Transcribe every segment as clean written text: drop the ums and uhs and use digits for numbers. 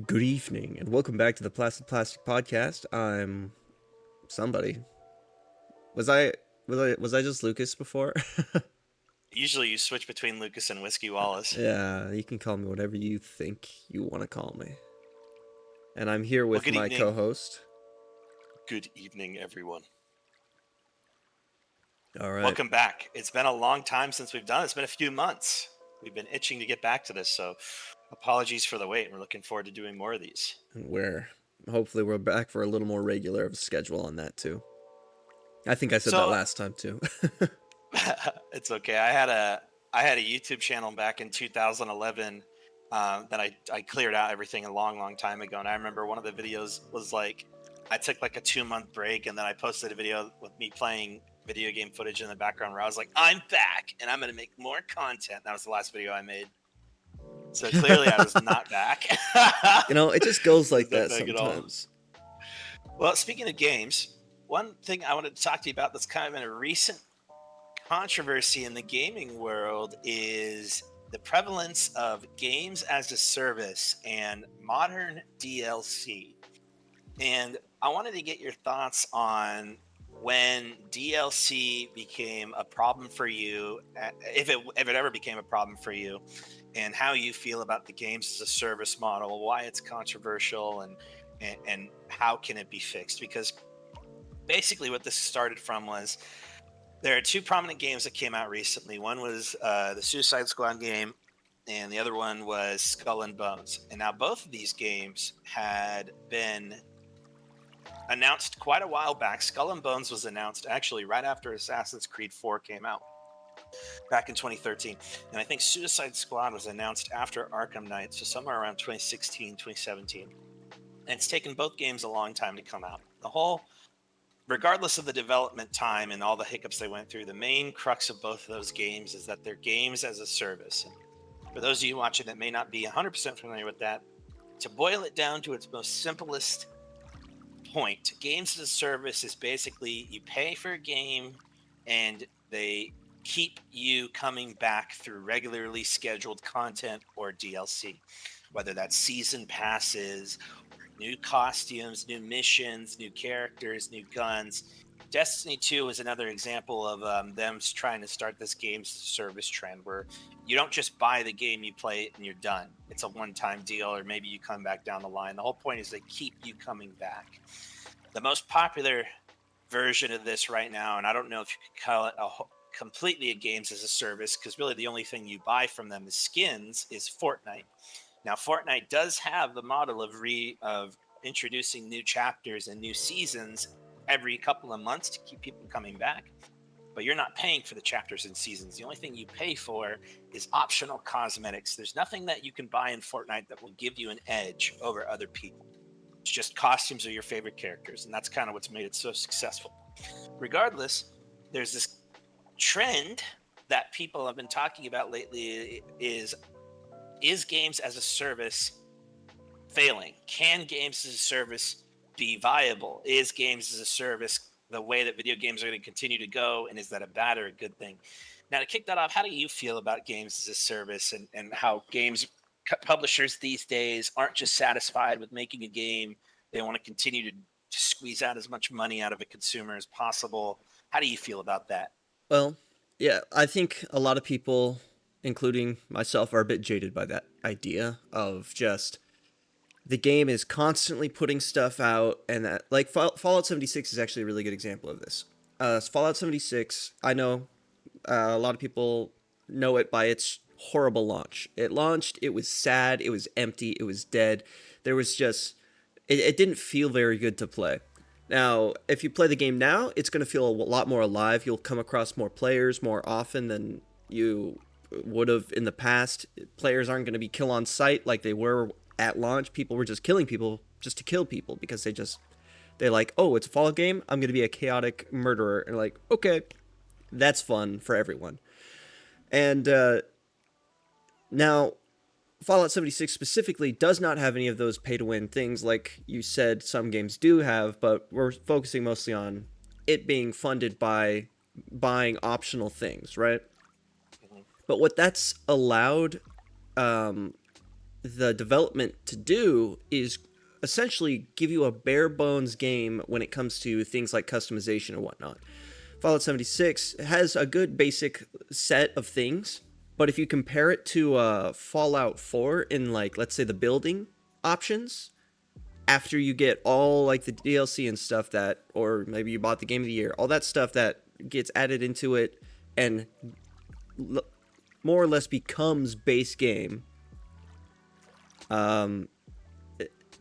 Good evening, and welcome back to the Placid Plastic Podcast. I'm somebody. Was I just Lucas before? Usually you switch between Lucas and Whiskey Wallace. Yeah, you can call me whatever you think you want to call me. And I'm here Well, with good my evening. co-host. Good evening, everyone. All right, Welcome back. It's been a long time since we've done it. It's been a few months. We've been itching to get back to this, so apologies for the wait. We're looking forward to doing more of these. and hopefully we're back for a little more regular of a schedule on that too. I think I said that So last time too. it's okay. I had a YouTube channel back in 2011 that I cleared out everything a long time ago, and I remember one of the videos was like I took like a 2 month break, and then I posted a video with me playing video game footage in the background where I was like, "I'm back, and I'm gonna make more content." That was the last video I made. So clearly, I was not back. It just goes Was like not that back at all. sometimes. Well, speaking of games, one thing I wanted to talk to you about that's kind of been a recent controversy in the gaming world is the prevalence of games as a service and modern DLC. And I wanted to get your thoughts on when DLC became a problem for you, if it ever became a problem for you, and how you feel about the games as a service model, why it's controversial, and how can it be fixed? Because basically, what this started from was there are two prominent games that came out recently. One was the Suicide Squad game, and the other one was Skull and Bones. And now both of these games had been announced quite a while back. Skull and Bones was announced actually right after Assassin's Creed 4 came out back in 2013. And I think Suicide Squad was announced after Arkham Knight, so somewhere around 2016, 2017. And it's taken both games a long time to come out. Regardless of the development time and all the hiccups they went through, the main crux of both of those games is that they're games as a service. And for those of you watching that may not be 100% familiar with that, to boil it down to its most simplest point, games as a service is basically you pay for a game and they keep you coming back through regularly scheduled content or DLC, whether that's season passes, new costumes, new missions, new characters, new guns. Destiny 2 is another example of them trying to start this games service trend where you don't just buy the game, you play it, and you're done. It's a one time deal, or maybe you come back down the line. The whole point is they keep you coming back. The most popular version of this right now, and I don't know if you could call it completely a games as a service, because really the only thing you buy from them is skins, is Fortnite. Now, Fortnite does have the model of introducing new chapters and new seasons every couple of months to keep people coming back. But you're not paying for the chapters and seasons. The only thing you pay for is optional cosmetics. There's nothing that you can buy in Fortnite that will give you an edge over other people. It's just costumes of your favorite characters, and that's kind of what's made it so successful. Regardless, there's this trend that people have been talking about lately is games as a service failing? Can games as a service be viable? Is games as a service the way that video games are going to continue to go? And is that a bad or a good thing? Now, to kick that off, how do you feel about games as a service and how publishers these days aren't just satisfied with making a game? They want to continue to squeeze out as much money out of a consumer as possible. How do you feel about that? Well, yeah, I think a lot of people, including myself, are a bit jaded by that idea of just the game is constantly putting stuff out, and that like Fallout 76 is actually a really good example of this. Fallout 76, I know a lot of people know it by its horrible launch. It launched, it was sad, it was empty, it was dead. There was just it didn't feel very good to play. Now, if you play the game now, it's going to feel a lot more alive. You'll come across more players more often than you would have in the past. Players aren't going to be kill on sight like they were at launch. People were just killing people just to kill people because they like, oh, it's a Fallout game. I'm going to be a chaotic murderer. And like, okay, that's fun for everyone. And now Fallout 76 specifically does not have any of those pay to win things like you said some games do have, but we're focusing mostly on it being funded by buying optional things, right? Mhm. But what that's allowed, um, the development to do is essentially give you a bare bones game when it comes to things like customization and whatnot. Fallout 76 has a good basic set of things, but if you compare it to Fallout 4 in, like, let's say the building options, after you get all like the DLC and stuff that, or maybe you bought the game of the year, all that stuff that gets added into it and more or less becomes base game, um,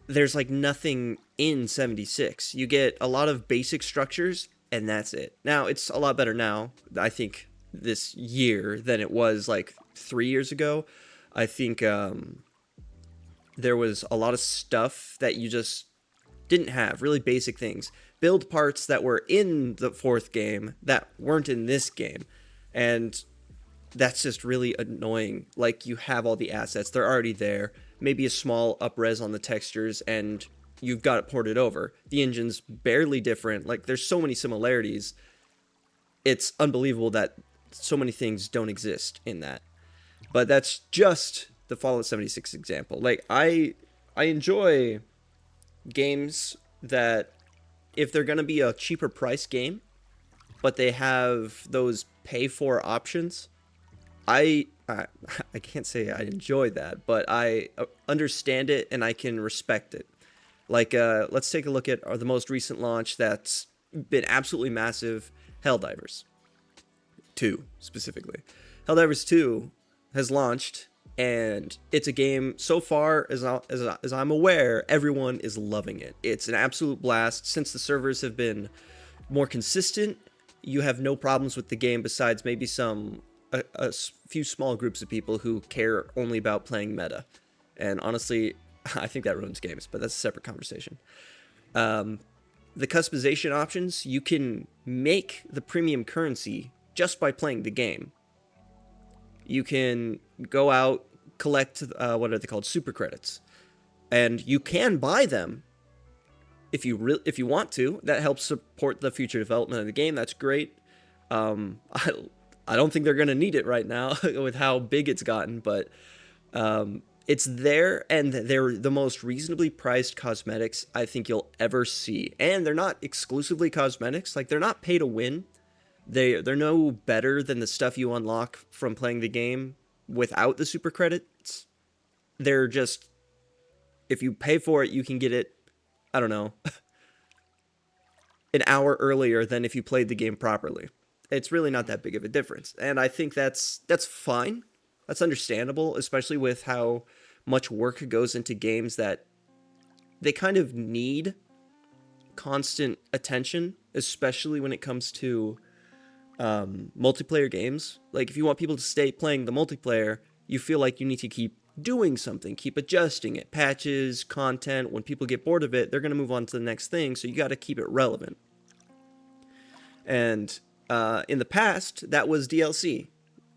there's like nothing in 76. You get a lot of basic structures and that's it. Now, it's a lot better now, I think, this year than it was like 3 years ago. I think there was a lot of stuff that you just didn't have, really basic things. Build parts that were in the fourth game that weren't in this game. And that's just really annoying. Like, you have all the assets, they're already there. Maybe a small upres on the textures, and you've got it ported over. The engine's barely different. Like, there's so many similarities. It's unbelievable that so many things don't exist in that. But that's just the Fallout 76 example. Like, I enjoy games that, if they're going to be a cheaper price game, but they have those pay for options, I can't say I enjoy that, but I understand it and I can respect it. Like, let's take a look at the most recent launch that's been absolutely massive, Helldivers 2 specifically. Helldivers 2 has launched, and it's a game, so far as I'm aware, everyone is loving it. It's an absolute blast. Since the servers have been more consistent, you have no problems with the game, besides maybe a few small groups of people who care only about playing meta. And honestly, I think that ruins games, but that's a separate conversation. The customization options, you can make the premium currency just by playing the game. You can go out, collect, what are they called? Super credits. And you can buy them if you want to. That helps support the future development of the game. That's great. I don't think they're going to need it right now with how big it's gotten, but it's there, and they're the most reasonably priced cosmetics I think you'll ever see. And they're not exclusively cosmetics. Like, they're not pay to win. They're no better than the stuff you unlock from playing the game without the super credits. They're just, if you pay for it, you can get it, I don't know, an hour earlier than if you played the game properly. It's really not that big of a difference. And I think that's fine. That's understandable, especially with how much work goes into games that they kind of need constant attention, especially when it comes to multiplayer games. Like, if you want people to stay playing the multiplayer, you feel like you need to keep doing something, keep adjusting it, patches, content. When people get bored of it, they're going to move on to the next thing, so you got to keep it relevant. And in the past, that was DLC.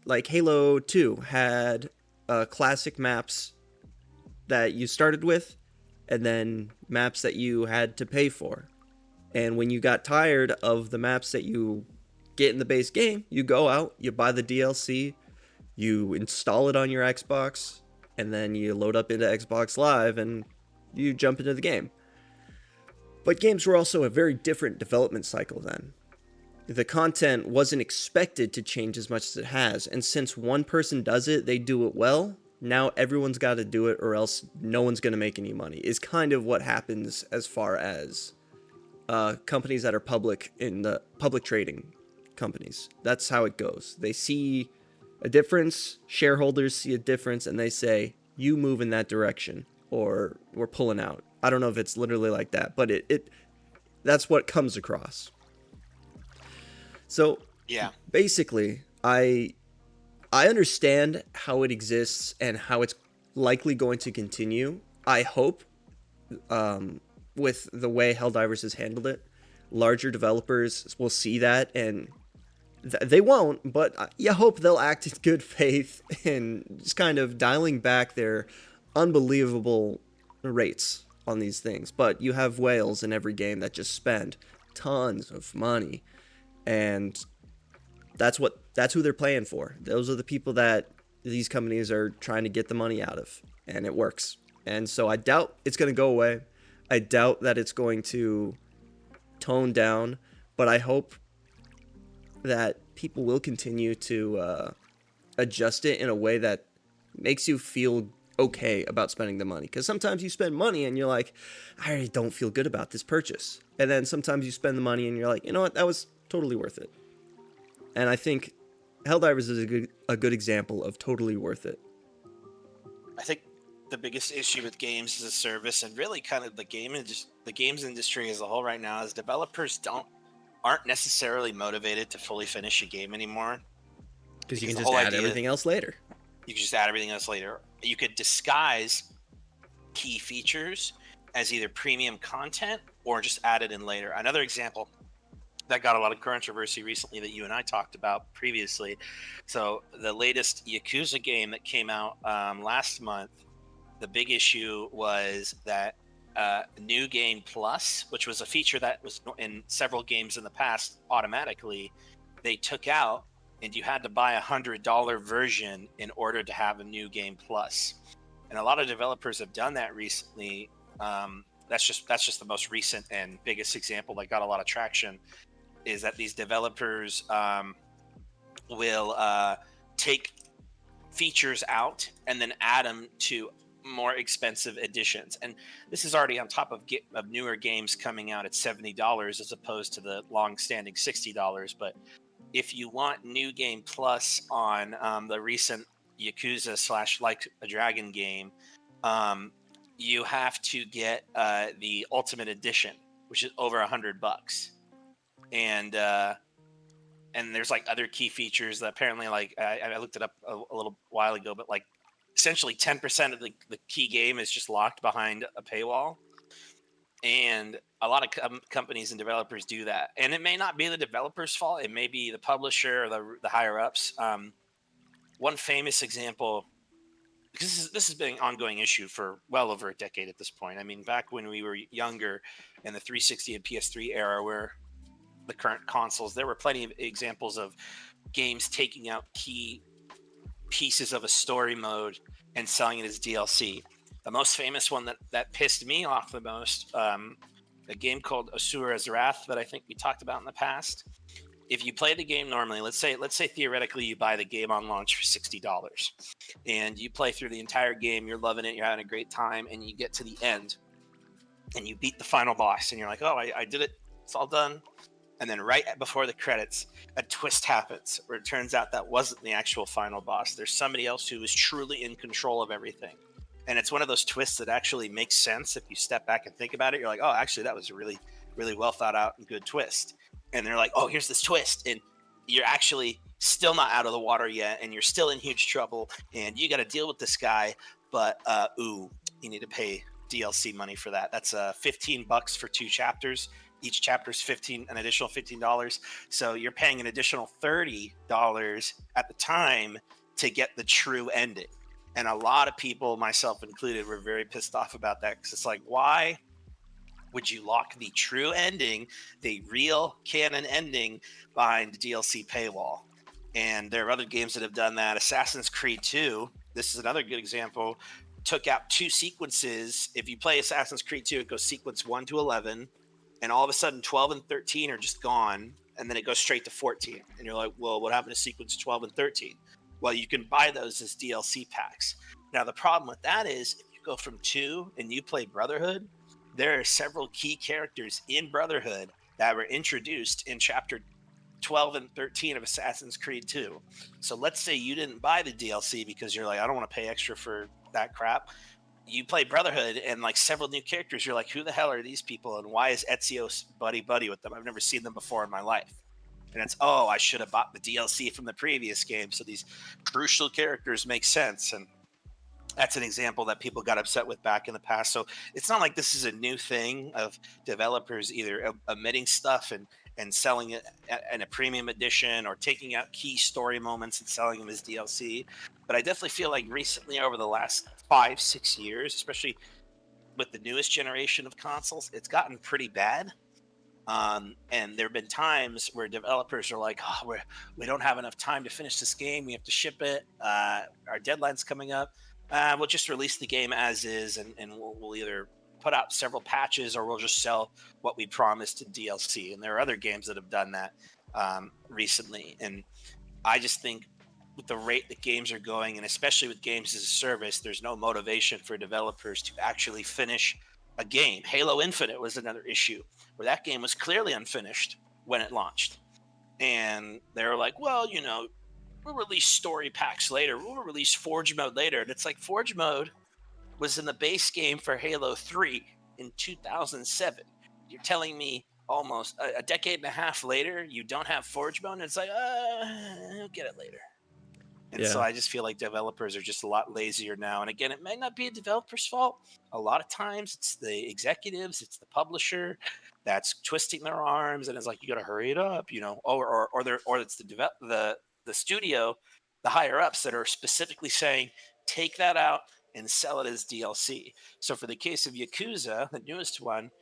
Like, Halo 2 had classic maps that you started with, and then maps that you had to pay for. And when you got tired of the maps that you get in the base game, you go out, you buy the DLC, you install it on your Xbox, and then you load up into Xbox Live and you jump into the game. But games were also a very different development cycle then. The content wasn't expected to change as much as it has, and since one person does it, they do it well. Now everyone's got to do it, or else no one's going to make any money, is kind of what happens as far as companies that are public, in the public trading companies. That's how it goes. They see a difference, shareholders see a difference, and they say, you move in that direction, or we're pulling out. I don't know if it's literally like that, but it that's what comes across. So Yeah. basically, I understand how it exists and how it's likely going to continue. I hope, with the way Helldivers has handled it, larger developers will see that, and they won't, but you hope they'll act in good faith and just kind of dialing back their unbelievable rates on these things. But you have whales in every game that just spend tons of money, and that's who they're playing for. Those are the people that these companies are trying to get the money out of. and it works. And so I doubt it's going to go away. I doubt that it's going to tone down, but I hope that people will continue to adjust it in a way that makes you feel okay about spending the money. Because sometimes you spend money and you're like, I really don't feel good about this purchase. And then sometimes you spend the money and you're like, you know what, that was totally worth it. And I think Helldivers is a good example of totally worth it. I think the biggest issue with games as a service, and really kind of the games industry as a whole right now, is developers aren't necessarily motivated to fully finish a game anymore. Because you Because can the just whole add idea, everything else later. you can just add everything else later. You could disguise key features as either premium content or just add it in later. Another example that got a lot of controversy recently that you and I talked about previously. So the latest Yakuza game that came out last month, the big issue was that New Game Plus, which was a feature that was in several games in the past automatically, they took out, and you had to buy $100 version in order to have a New Game Plus. And a lot of developers have done that recently. That's just the most recent and biggest example that got a lot of traction. Is that these developers will take features out and then add them to more expensive editions. And this is already on top of newer games coming out at $70 as opposed to the long-standing $60. But if you want New Game Plus on the recent Yakuza slash Like a Dragon game, um, you have to get the Ultimate Edition, which is over $100. And there's like other key features that apparently, like I looked it up a little while ago, but like essentially 10% of the key game is just locked behind a paywall. And a lot of companies and developers do that, and it may not be the developer's fault. It may be the publisher or the higher ups. One famous example, because this has been an ongoing issue for well over a decade at this point. I mean, back when we were younger in the 360 and PS3 era, where the current consoles, there were plenty of examples of games taking out key pieces of a story mode and selling it as DLC. The most famous one that pissed me off the most, a game called Asura's Wrath that I think we talked about in the past. If you play the game normally, let's say theoretically you buy the game on launch for $60, and you play through the entire game, you're loving it, you're having a great time, and you get to the end, and you beat the final boss, and you're like, oh, I did it, it's all done. And then right before the credits, a twist happens where it turns out that wasn't the actual final boss. There's somebody else who is truly in control of everything. And it's one of those twists that actually makes sense if you step back and think about it. You're like, oh, actually, that was a really, really well thought out and good twist. And they're like, oh, here's this twist. And you're actually still not out of the water yet. And you're still in huge trouble. And you got to deal with this guy. But, you need to pay DLC money for that. That's $15 for 2 chapters. Each chapter is an additional $15. So you're paying an additional $30 at the time to get the true ending. And a lot of people, myself included, were very pissed off about that, because it's like, why would you lock the true ending, the real canon ending, behind the DLC paywall? And there are other games that have done that. Assassin's Creed 2, this is another good example, took out 2 sequences. If you play Assassin's Creed 2, it goes sequence 1 to 11. And all of a sudden 12 and 13 are just gone, and then it goes straight to 14, and you're like, well, what happened to sequence 12 and 13? Well, you can buy those as DLC packs. Now the problem with that is, if you go from 2 and you play Brotherhood, there are several key characters in Brotherhood that were introduced in chapter 12 and 13 of Assassin's Creed 2. So let's say you didn't buy the DLC because you're like, I don't want to pay extra for that crap. You play Brotherhood and like several new characters, you're like, who the hell are these people, and why is Ezio buddy with them? I've never seen them before in my life. And it's, oh, I should have bought the DLC from the previous game, so these crucial characters make sense. And that's an example that people got upset with back in the past. So it's not like this is a new thing of developers either omitting stuff and selling it in a premium edition, or taking out key story moments and selling them as DLC. But I definitely feel like recently, over the last 5-6 years, especially with the newest generation of consoles, it's gotten pretty bad. And there have been times where developers are like, oh, we don't have enough time to finish this game. We have to ship it. Our deadline's coming up. We'll just release the game as is, and we'll either put out several patches or we'll just sell what we promised in DLC. And there are other games that have done that recently. And I just think with the rate that games are going, and especially with games as a service, there's no motivation for developers to actually finish a game. Halo Infinite was another issue where that game was clearly unfinished when it launched. And they were like, well, we'll release story packs later. We'll release Forge mode later. And it's like Forge mode was in the base game for Halo 3 in 2007. You're telling me almost a decade and a half later, you don't have Forge mode? And it's like, I'll get it later. And so Yeah. I just feel like developers are just a lot lazier now. And again, it might not be a developer's fault. A lot of times it's the executives, it's the publisher that's twisting their arms and it's like, you got to hurry it up, or it's the studio, the higher ups that are specifically saying, take that out and sell it as DLC. So for the case of Yakuza, the newest one,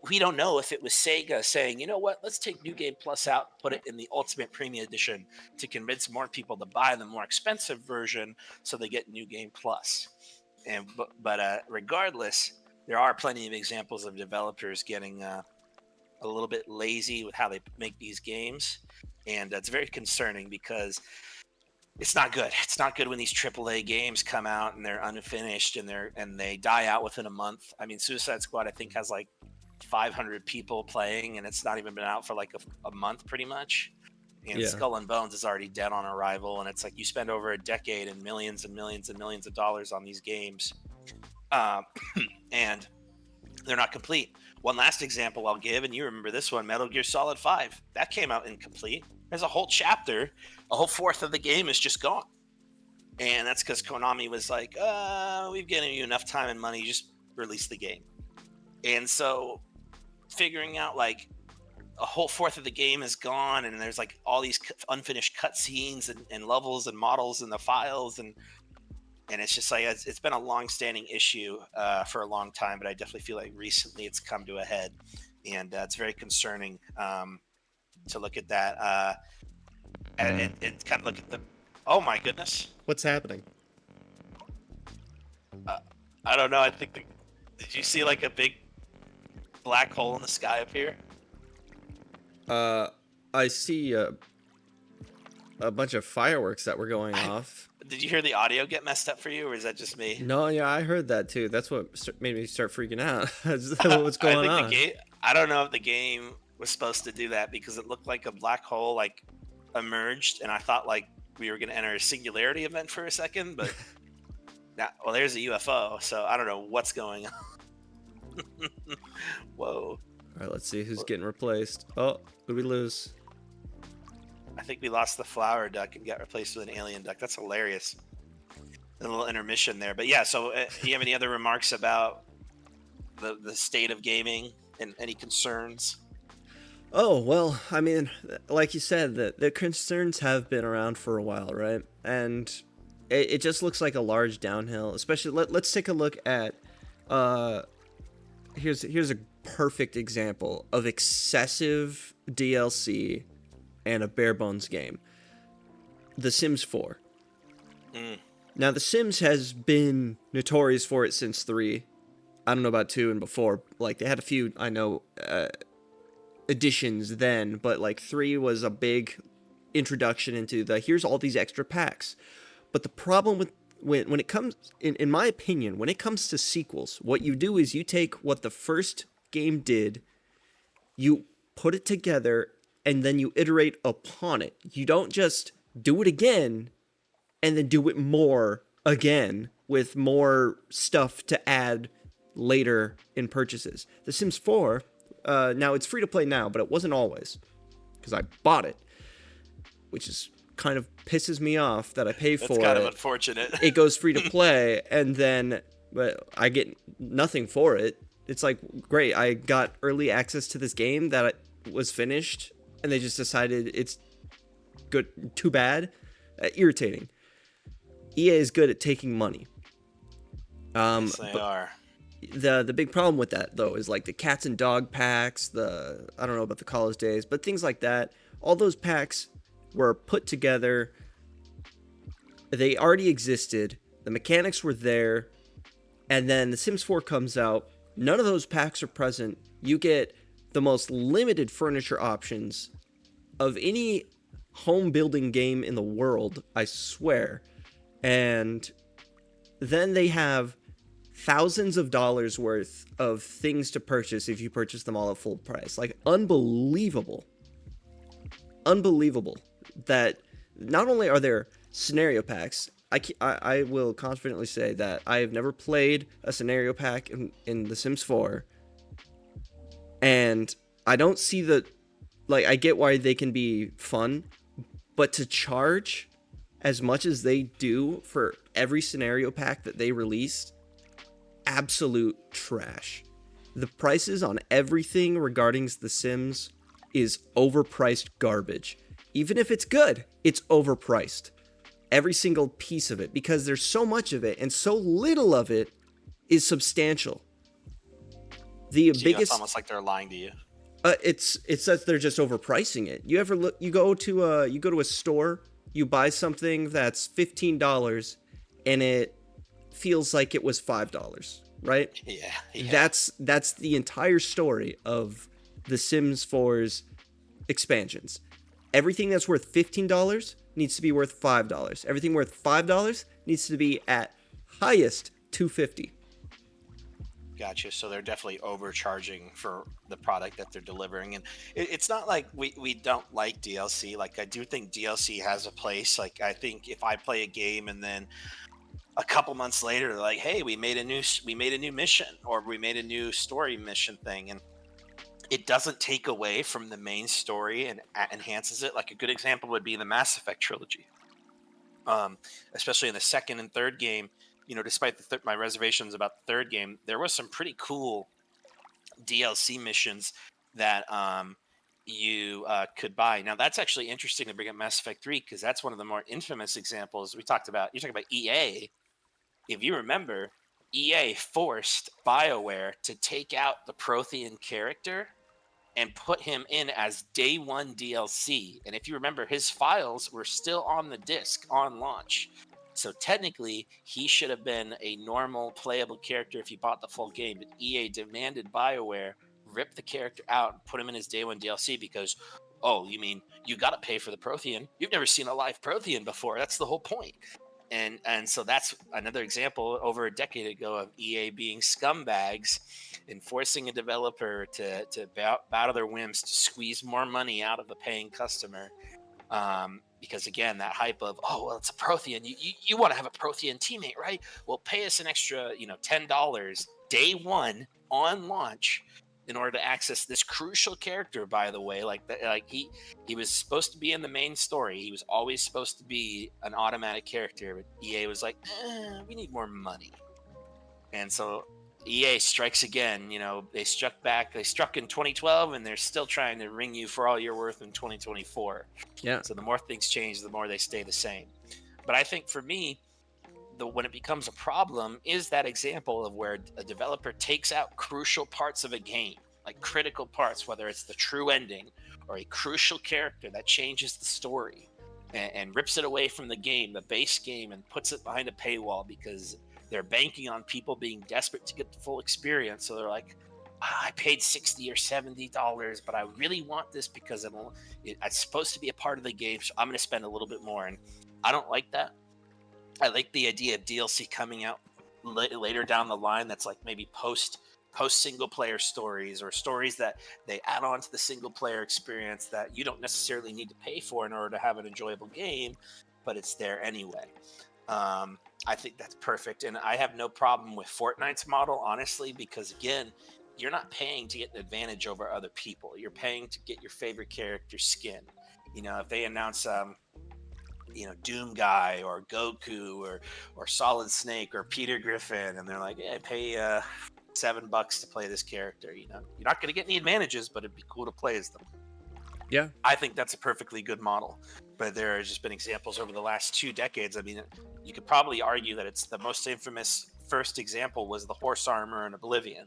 we don't know if it was Sega saying, you know what, let's take New Game Plus out, put it in the Ultimate Premium Edition to convince more people to buy the more expensive version so they get New Game Plus. But regardless, there are plenty of examples of developers getting a little bit lazy with how they make these games. And it's very concerning because it's not good. It's not good when these AAA games come out and they're unfinished and they die out within a month. I mean, Suicide Squad, I think, has like 500 people playing, and it's not even been out for like a month, pretty much. And Yeah. Skull and Bones is already dead on arrival, and it's like you spend over a decade and millions and millions and millions of dollars on these games, um, and they're not complete. One last example I'll give, and you remember this one, Metal Gear Solid 5. That came out incomplete. There's a whole chapter, a whole fourth of the game is just gone. And that's because Konami was like, we've given you enough time and money, just release the game. And so figuring out like a whole fourth of the game is gone and there's like all these unfinished cutscenes and levels and models in the files, and it's just like it's been a long-standing issue for a long time, but I definitely feel like recently it's come to a head, and it's very concerning to look at that and kind of look at the, oh my goodness, What's happening? I don't know, I think did you see like a big black hole in the sky up here? I see a bunch of fireworks that were going off. Did you hear the audio get messed up for you, or is that just me? No, yeah, I heard that too. That's what made me start freaking out. What's going on? I don't know if the game was supposed to do that because it looked like a black hole like emerged, and I thought like we were going to enter a singularity event for a second, but now, well, there's a UFO, so I don't know what's going on. Whoa. All right, let's see who's getting replaced. Oh, who we lose? I think we lost the flower duck and got replaced with an alien duck. That's hilarious. A little intermission there. But yeah, so do you have any other remarks about the state of gaming and any concerns? Oh, well, I mean, like you said, the concerns have been around for a while, right? And it just looks like a large downhill, especially let's take a look at here's a perfect example of excessive DLC and a bare bones game. The Sims 4. Now, The Sims has been notorious for it since 3. I don't know about 2 and before. Like, they had a few, I know, additions then, but like 3 was a big introduction into here's all these extra packs. But the problem with when it comes, in my opinion, when it comes to sequels, what you do is you take what the first game did, you put it together, and then you iterate upon it. You don't just do it again and then do it more again with more stuff to add later in purchases. The Sims 4, now it's free to play now, but it wasn't always, because I bought it, which is kind of pisses me off that I pay for it. That's kind of unfortunate. It goes free to play, and then I get nothing for it. It's like, great, I got early access to this game that was finished, and they just decided it's good. Too bad. Irritating. EA is good at taking money. Yes, they are. The big problem with that, though, is like the cats and dog packs, I don't know about the college days, but things like that. All those packs were put together. They already existed. The mechanics were there, and then The Sims 4 comes out. None of those packs are present. You get the most limited furniture options of any home building game in the world, I swear. And then they have thousands of dollars worth of things to purchase if you purchase them all at full price. Like, unbelievable. Unbelievable that not only are there scenario packs, I will confidently say that I have never played a scenario pack in The Sims 4, and I don't see the, like, I get why they can be fun, but to charge as much as they do for every scenario pack that they released, absolute trash. The prices on everything regarding The Sims is overpriced garbage. Even if it's good, it's overpriced. Every single piece of it, because there's so much of it and so little of it is substantial. The So, it's biggest almost like they're lying to you. it's that they're just overpricing it. You ever look? You go to a store, you buy something that's $15, and it feels like it was $5, right? Yeah, yeah. That's the entire story of The Sims 4's expansions. Everything that's worth $15 needs to be worth $5. Everything worth $5 needs to be at highest $2.50. Gotcha. So they're definitely overcharging for the product that they're delivering, and it's not like we don't like DLC. Like, I do think DLC has a place. Like, I think if I play a game and then a couple months later, they're like, "Hey, we made a new mission, or we made a new story mission thing," and it doesn't take away from the main story and enhances it. Like, a good example would be the Mass Effect trilogy, especially in the second and third game. Despite my reservations about the third game, there was some pretty cool DLC missions that you could buy. Now, that's actually interesting to bring up Mass Effect 3, because that's one of the more infamous examples we talked about. You're talking about EA. If you remember, EA forced BioWare to take out the Prothean character and put him in as day one DLC. And if you remember, his files were still on the disc on launch. So technically, he should have been a normal playable character if you bought the full game. But EA demanded BioWare rip the character out and put him in his day one DLC because, oh, you mean you got to pay for the Prothean? You've never seen a live Prothean before. That's the whole point. And so that's another example over a decade ago of EA being scumbags and forcing a developer to bow to their whims to squeeze more money out of a paying customer. Because again, that hype of, oh, well, it's a Prothean. You want to have a Prothean teammate, right? Well, pay us an extra, $10 day one on launch in order to access this crucial character. By the way, like he was supposed to be in the main story. He was always supposed to be an automatic character, but EA was like, we need more money, and so EA strikes again. They struck back. They struck in 2012, and they're still trying to wring you for all you're worth in 2024. Yeah. So the more things change, the more they stay the same. But I think for me, when it becomes a problem is that example of where a developer takes out crucial parts of a game, like critical parts, whether it's the true ending or a crucial character that changes the story, and rips it away from the game, the base game, and puts it behind a paywall because they're banking on people being desperate to get the full experience. So they're like, I paid $60 or $70, but I really want this because it's supposed to be a part of the game, so I'm going to spend a little bit more. And I don't like that. I like the idea of DLC coming out later down the line. That's like maybe post single player stories, or stories that they add on to the single player experience that you don't necessarily need to pay for in order to have an enjoyable game, but it's there anyway. I think that's perfect, and I have no problem with Fortnite's model, honestly, because again, you're not paying to get an advantage over other people. You're paying to get your favorite character skin. If they announce Doom Guy or Goku or Solid Snake or Peter Griffin, and they're like, yeah, pay $7 to play this character. You're not going to get any advantages, but it'd be cool to play as them. Yeah. I think that's a perfectly good model. But there have just been examples over the last 2 decades. I mean, you could probably argue that it's the most infamous first example was the horse armor in Oblivion.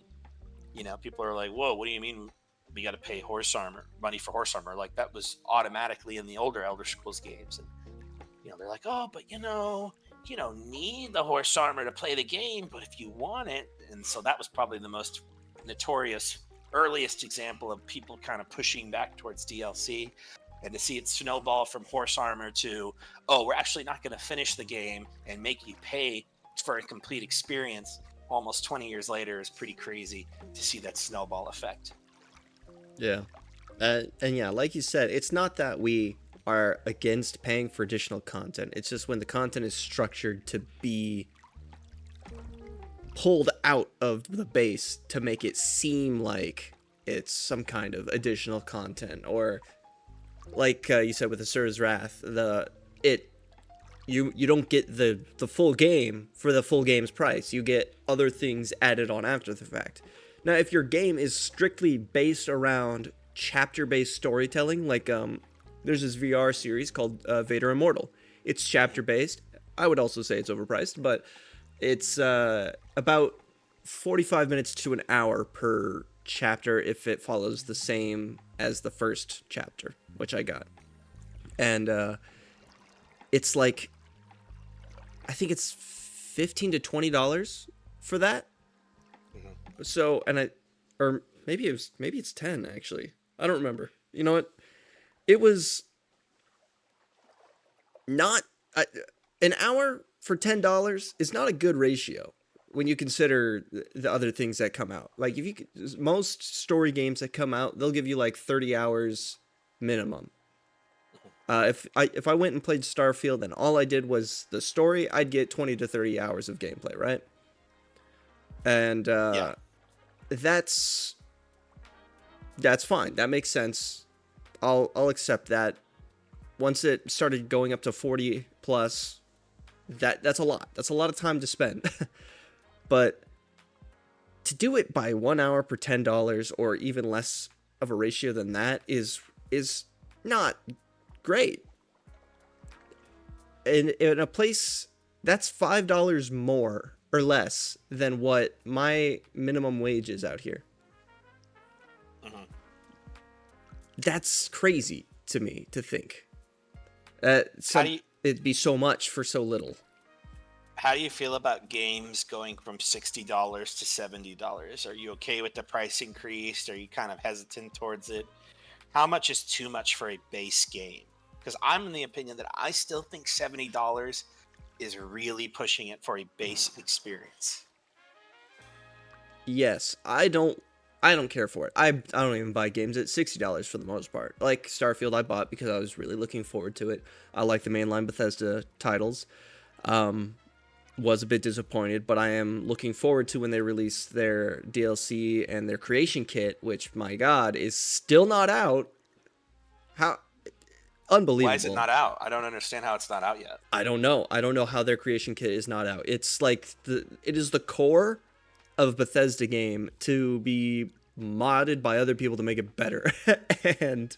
People are like, whoa, what do you mean we got to pay money for horse armor? Like, that was automatically in the older Elder Scrolls games. And they're like, oh, but need the horse armor to play the game, but if you want it, and so that was probably the most notorious earliest example of people kind of pushing back towards DLC, and to see it snowball from horse armor to, oh, we're actually not going to finish the game and make you pay for a complete experience almost 20 years later is pretty crazy to see that snowball effect. Yeah. And yeah, like you said, it's not that we are against paying for additional content. It's just when the content is structured to be pulled out of the base to make it seem like it's some kind of additional content, or like you said with Asura's Wrath, you don't get the full game for the full game's price. You get other things added on after the fact. Now, if your game is strictly based around chapter-based storytelling, like there's this VR series called Vader Immortal. It's chapter-based. I would also say it's overpriced, but it's about 45 minutes to an hour per chapter if it follows the same as the first chapter, which I got. And it's like, I think it's $15 to $20 for that. Mm-hmm. So, or maybe it's 10 actually. I don't remember. You know what? It was not an hour for $10 is not a good ratio when you consider the other things that come out. Like most story games that come out, they'll give you like 30 hours minimum. If I went and played Starfield and all I did was the story, I'd get 20 to 30 hours of gameplay, right? And yeah. That's fine. That makes sense. I'll accept that. Once it started going up to 40 plus, that's a lot. That's a lot of time to spend. But to do it by 1 hour per $10 or even less of a ratio than that is not great. In a place that's $5 more or less than what my minimum wage is out here. Mm-hmm. That's crazy to me to think. It'd be so much for so little. How do you feel about games going from $60 to $70? Are you okay with the price increase? Are you kind of hesitant towards it? How much is too much for a base game? Because I'm in the opinion that I still think $70 is really pushing it for a base experience. Yes, I don't care for it. I don't even buy games at $60 for the most part. Like Starfield, I bought because I was really looking forward to it. I like the mainline Bethesda titles. Was a bit disappointed, but I am looking forward to when they release their DLC and their creation kit, which, my God, is still not out. How unbelievable! Why is it not out? I don't understand how it's not out yet. I don't know. I don't know how their creation kit is not out. It's like it is the core of a Bethesda game to be modded by other people to make it better, and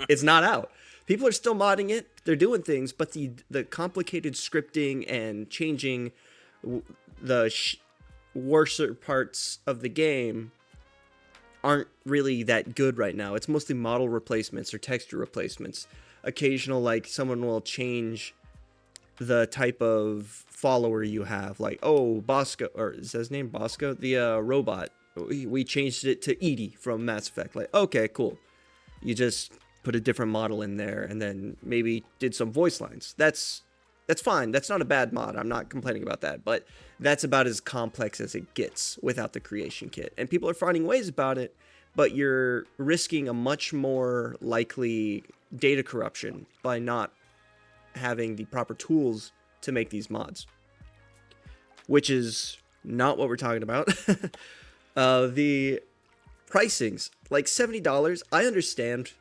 it's not out. People are still modding it. They're doing things, but the complicated scripting and changing the worser parts of the game aren't really that good right now. It's mostly model replacements or texture replacements. Occasional, like, someone will change the type of follower you have. Like, oh, Bosco, or is his name Bosco? The robot. We changed it to Edie from Mass Effect. Like, okay, cool. You just put a different model in there and then maybe did some voice lines. That's fine. That's not a bad mod. I'm not complaining about that. But that's about as complex as it gets without the creation kit. And people are finding ways about it, but you're risking a much more likely data corruption by not having the proper tools to make these mods. Which is not what we're talking about. The pricings, like $70, I understand.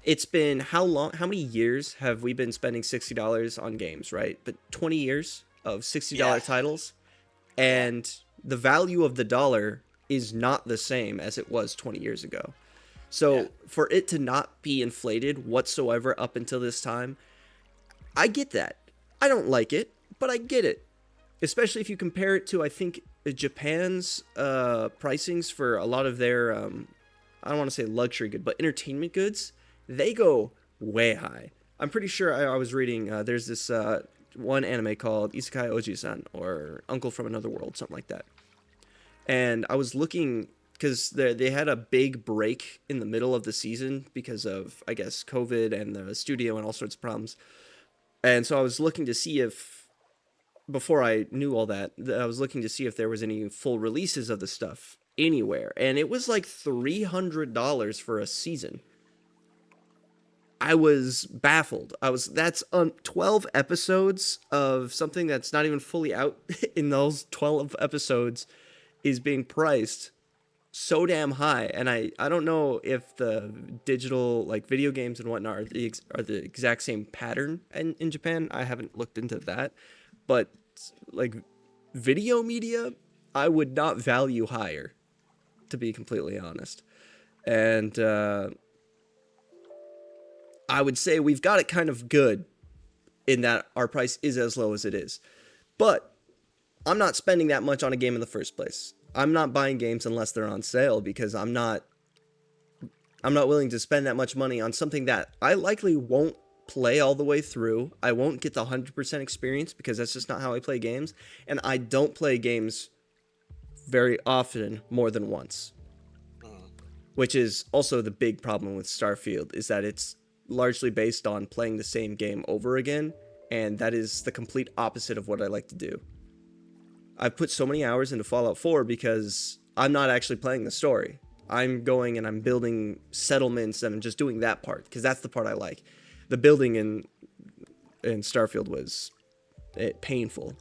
It's been how long? How many years have we been spending $60 on games, right? But 20 years of $60 titles, and the value of the dollar is not the same as it was 20 years ago. So for it to not be inflated whatsoever up until this time, I get that. I don't like it, but I get it. Especially if you compare it to, I think, Japan's pricings for a lot of their, I don't want to say luxury good, but entertainment goods. They go way high. I'm pretty sure I was reading, there's this one anime called Isekai Oji-san, or Uncle from Another World, something like that. And I was looking because they had a big break in the middle of the season because of, I guess, COVID and the studio and all sorts of problems. And so I was looking to see if, before I knew all that, I was looking to see if there was any full releases of the stuff anywhere. And it was like $300 for a season. I was baffled. That's on 12 episodes of something that's not even fully out. In those 12 episodes is being priced so damn high, and I don't know if the digital, like, video games and whatnot are the exact same pattern in Japan. I haven't looked into that, but like video media, I would not value higher, to be completely honest. And I would say we've got it kind of good in that our price is as low as it is, but I'm not spending that much on a game in the first place. I'm not buying games unless they're on sale because I'm not willing to spend that much money on something that I likely won't play all the way through. I won't get the 100% experience because that's just not how I play games, and I don't play games very often more than once. Mm. Which is also the big problem with Starfield, is that it's largely based on playing the same game over again, and that is the complete opposite of what I like to do. I've put so many hours into Fallout 4 because I'm not actually playing the story. I'm going and I'm building settlements and I'm just doing that part because that's the part I like. The building in Starfield was painful.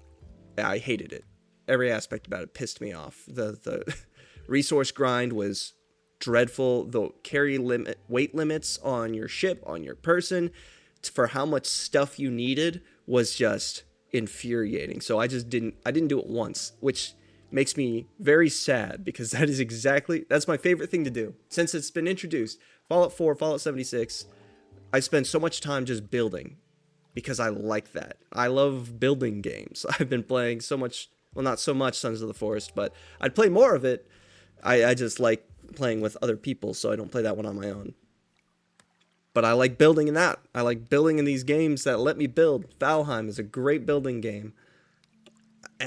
I hated it. Every aspect about it pissed me off. The resource grind was dreadful. The weight limits on your ship, on your person, for how much stuff you needed was just infuriating. So I didn't do it once, which makes me very sad because that's my favorite thing to do since it's been introduced. Fallout 4, Fallout 76, I spend so much time just building because I like that. I love building games. I've been playing so much, well, not so much Sons of the Forest, but I'd play more of it. I just like playing with other people, so I don't play that one on my own. But I like building in that. I like building in these games that let me build. Valheim is a great building game.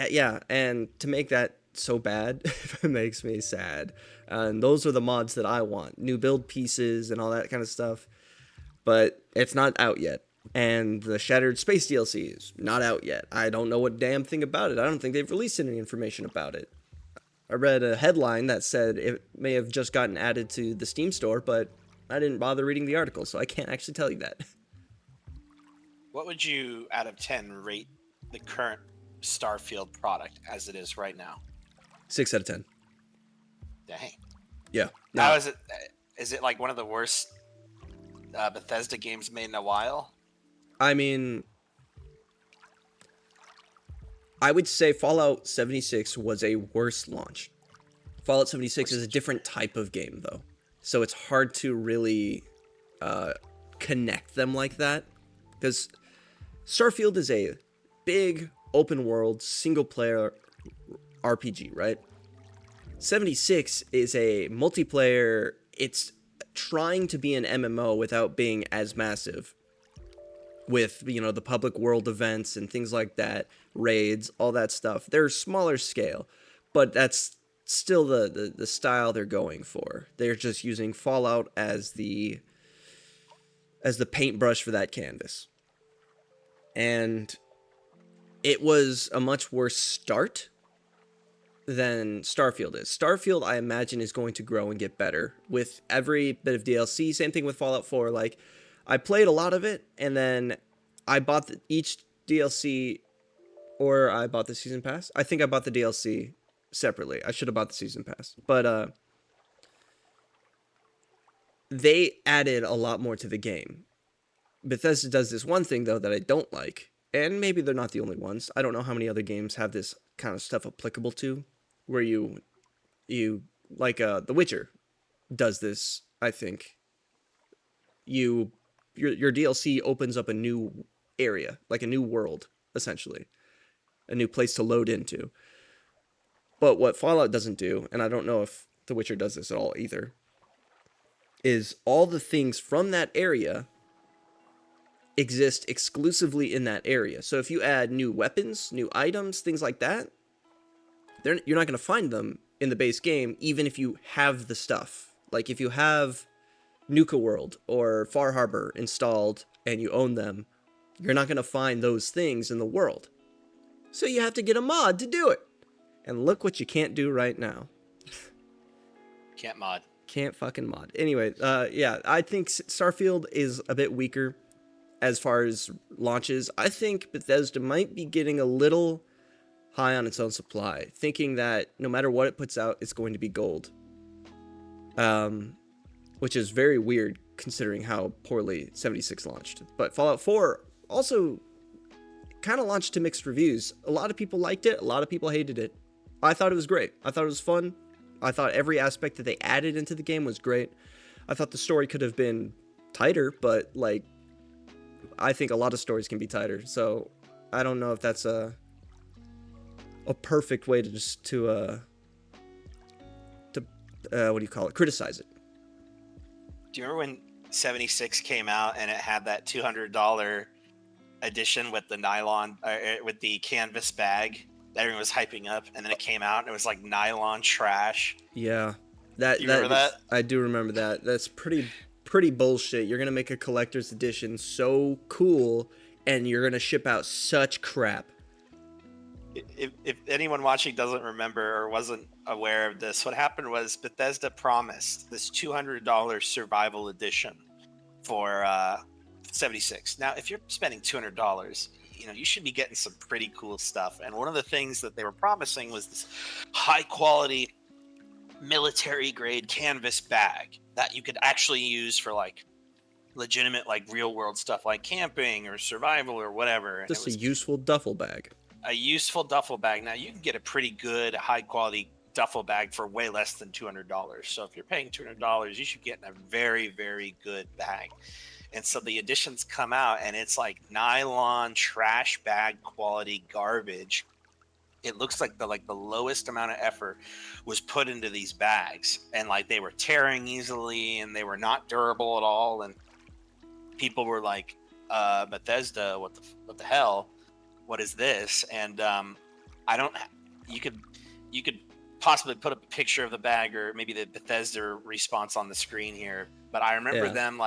Yeah, and to make that so bad it makes me sad. And those are the mods that I want. New build pieces and all that kind of stuff. But it's not out yet. And the Shattered Space DLC is not out yet. I don't know what damn thing about it. I don't think they've released any information about it. I read a headline that said it may have just gotten added to the Steam store, but I didn't bother reading the article, so I can't actually tell you that. What would you, out of 10, rate the current Starfield product as it is right now? 6 out of 10. Dang. Yeah. How No. is it? Is it like one of the worst Bethesda games made in a while? I mean, I would say Fallout 76 was a worse launch. Fallout 76 is a different type of game, though. So it's hard to really connect them like that. Because Starfield is a big, open world, single player RPG, right? 76 is a multiplayer, it's trying to be an MMO without being as massive. With, the public world events and things like that, raids, all that stuff. They're smaller scale, but that's still the style they're going for. They're just using Fallout as the paintbrush for that canvas. And it was a much worse start than Starfield is. Starfield, I imagine, is going to grow and get better with every bit of DLC. Same thing with Fallout 4. Like, I played a lot of it, and then I bought each DLC, or I bought the season pass. I think I bought the DLC separately. I should have bought the season pass. But they added a lot more to the game. Bethesda does this one thing, though, that I don't like, and maybe they're not the only ones. I don't know how many other games have this kind of stuff applicable to, where you like The Witcher does this, I think. Your DLC opens up a new area, like a new world, essentially. A new place to load into. But what Fallout doesn't do, and I don't know if The Witcher does this at all either, is all the things from that area exist exclusively in that area. So if you add new weapons, new items, things like that, you're not going to find them in the base game, even if you have the stuff. Like if you have Nuka World or Far Harbor installed and you own them, you're not going to find those things in the world. So you have to get a mod to do it. And look what you can't do right now. Can't mod. Can't fucking mod. Anyway, yeah, I think Starfield is a bit weaker as far as launches. I think Bethesda might be getting a little high on its own supply, thinking that no matter what it puts out, it's going to be gold. Which is very weird considering how poorly 76 launched. But Fallout 4 also kind of launched to mixed reviews. A lot of people liked it, a lot of people hated it. I thought it was great. I thought it was fun. I thought every aspect that they added into the game was great. I thought the story could have been tighter, but like I think a lot of stories can be tighter. So I don't know if that's a perfect way to just to what do you call it? Criticize it. Do you remember when 76 came out and it had that $200 edition with the nylon, with the canvas bag that everyone was hyping up, and then it came out and it was like nylon trash? Yeah, You remember that? I do remember that. That's pretty bullshit. You're gonna make a collector's edition so cool, and you're gonna ship out such crap. If anyone watching doesn't remember or wasn't aware of this, what happened was Bethesda promised this $200 survival edition for 76. Now, if you're spending $200, you should be getting some pretty cool stuff. And one of the things that they were promising was this high quality military grade canvas bag that you could actually use for like legitimate, like real world stuff like camping or survival or whatever. And Just a useful duffel bag. A useful duffel bag. Now you can get a pretty good high quality duffel bag for way less than $200. So if you're paying $200, you should get a very, very good bag. And so the editions come out and it's like nylon trash bag quality garbage. It looks like the lowest amount of effort was put into these bags, and like they were tearing easily and they were not durable at all. And people were like, Bethesda, what the hell? What is this? And you could possibly put up a picture of the bag or maybe the Bethesda response on the screen here. But I remember them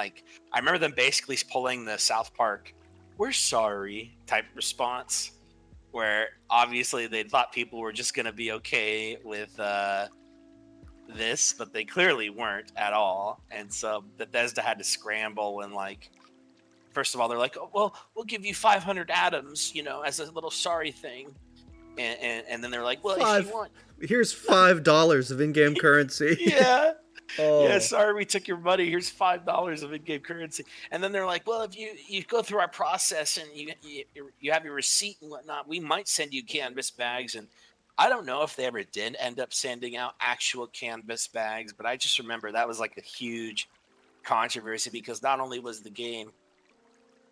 basically pulling the South Park, "We're sorry" type response, where obviously they thought people were just going to be okay with this, but they clearly weren't at all. And so Bethesda had to scramble and like, first of all, they're like, "Oh, well, we'll give you 500 atoms, as a little sorry thing." And then they're like, "Well, if you want, here's $5 of in-game currency." yeah, Oh. yeah, sorry, we took your money. Here's $5 of in-game currency." And then they're like, "Well, if you go through our process and you have your receipt and whatnot, we might send you canvas bags." And I don't know if they ever did end up sending out actual canvas bags, but I just remember that was like a huge controversy because not only was the game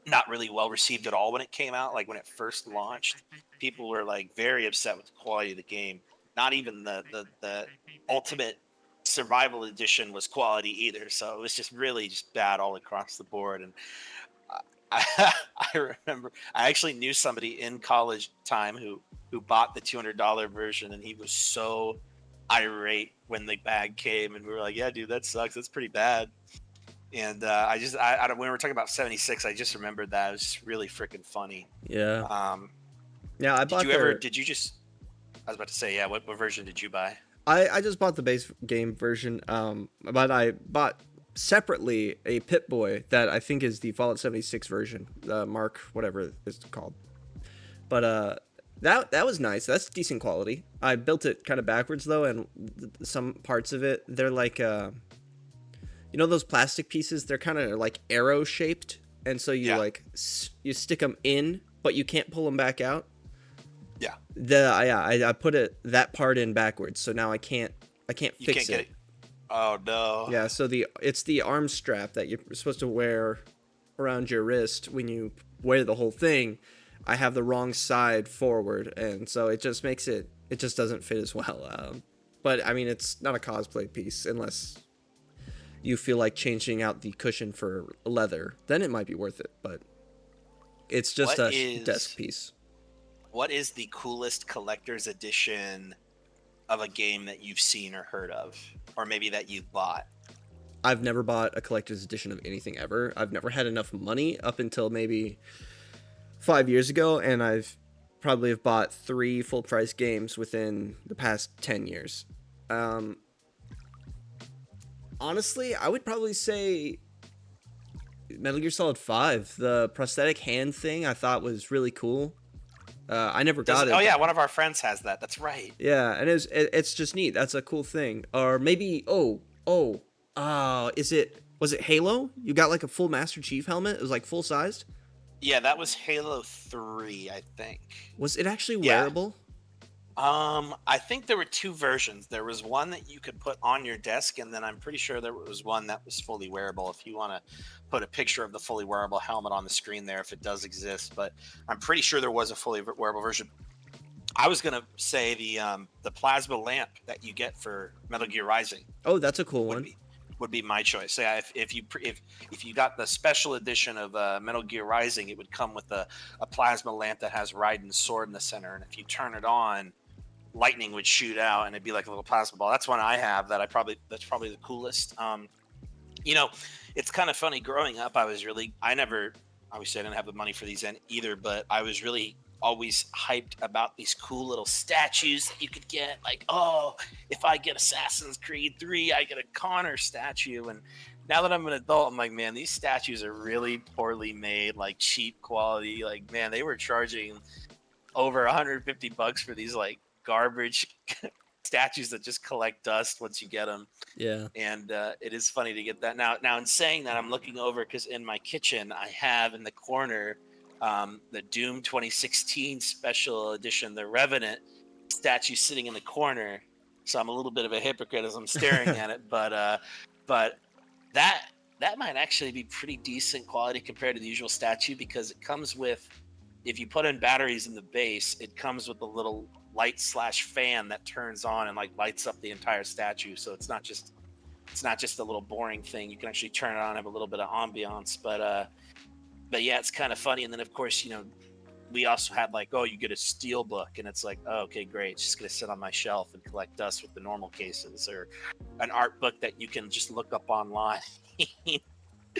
not really well received at all when it came out, like when it first launched, people were like very upset with the quality of the game. Not even the ultimate survival edition was quality either, so it was just really just bad all across the board. And I remember I actually knew somebody in college time who bought the $200 version, and he was so irate when the bag came, and we were like, "Yeah, dude, that sucks. That's pretty bad." And I don't, when we were talking about 76, I just remembered that. It was just really freaking funny. Yeah. Yeah, I bought did you just, I was about to say, yeah, what version did you buy? I just bought the base game version, but I bought separately a Pip-Boy that I think is the Fallout 76 version, Mark, whatever it's called. But that was nice. That's decent quality. I built it kind of backwards though, and some parts of it, they're like, those plastic pieces, they're kind of like arrow shaped, and so you you stick them in, but you can't pull them back out. Yeah. I put that part in backwards, so now I can't fix it. Oh no. Yeah, so it's the arm strap that you're supposed to wear around your wrist when you wear the whole thing. I have the wrong side forward, and so it just makes it just doesn't fit as well. But I mean, it's not a cosplay piece unless you feel like changing out the cushion for leather. Then it might be worth it, but It's just What a desk is piece. what is the coolest collector's edition of a game that you've seen or heard of, or maybe that you've bought? I've never bought a collector's edition of anything ever. I've never had enough money up until maybe 5 years ago, and I've probably have bought 3 full price games within the past 10 years. Um, Honestly, I would probably say Metal Gear Solid 5. The prosthetic hand thing I thought was really cool. I never Does got Oh it, but yeah, one of our friends has that. That's right. yeah, and it's just neat. That's a cool thing. Or maybe is it was it Halo? You got like a full Master Chief helmet. It was like full sized. Yeah, that was Halo 3, I think. Was it actually Yeah. wearable? I think there were two versions. There was one that you could put on your desk, and then I'm pretty sure there was one that was fully wearable. If you want to put a picture of the fully wearable helmet on the screen there, if it does exist, but I'm pretty sure there was a fully wearable version. I was gonna say the plasma lamp that you get for Metal Gear Rising Oh, that's a cool would one. be would be my choice. Yeah, if you got the special edition of Metal Gear Rising, it would come with a plasma lamp that has Raiden's sword in the center, and if you turn it on, lightning would shoot out and it'd be like a little plasma ball. That's one I have that's probably the coolest. You know, it's kind of funny. Growing up, I never, obviously I didn't have the money for these either, but I was really always hyped about these cool little statues that you could get. Like, oh, if I get Assassin's Creed 3, I get a Connor statue. And now that I'm an adult, I'm like, man, these statues are really poorly made, like cheap quality. Like, man, they were charging over $150 for these like garbage statues that just collect dust once you get them. Yeah. And it is funny to get that. Now, in saying that, I'm looking over because in my kitchen I have in the corner the Doom 2016 special edition, the Revenant statue sitting in the corner. So I'm a little bit of a hypocrite as I'm staring at it, but that that might actually be pretty decent quality compared to the usual statue because it comes with, if you put in batteries in the base, it comes with a little light slash fan that turns on and like lights up the entire statue. So it's not just a little boring thing. You can actually turn it on and have a little bit of ambiance. But yeah, it's kind of funny. And then of course, we also had like, oh, you get a steel book, and it's like, oh, okay, great. It's just gonna sit on my shelf and collect dust with the normal cases, or an art book that you can just look up online.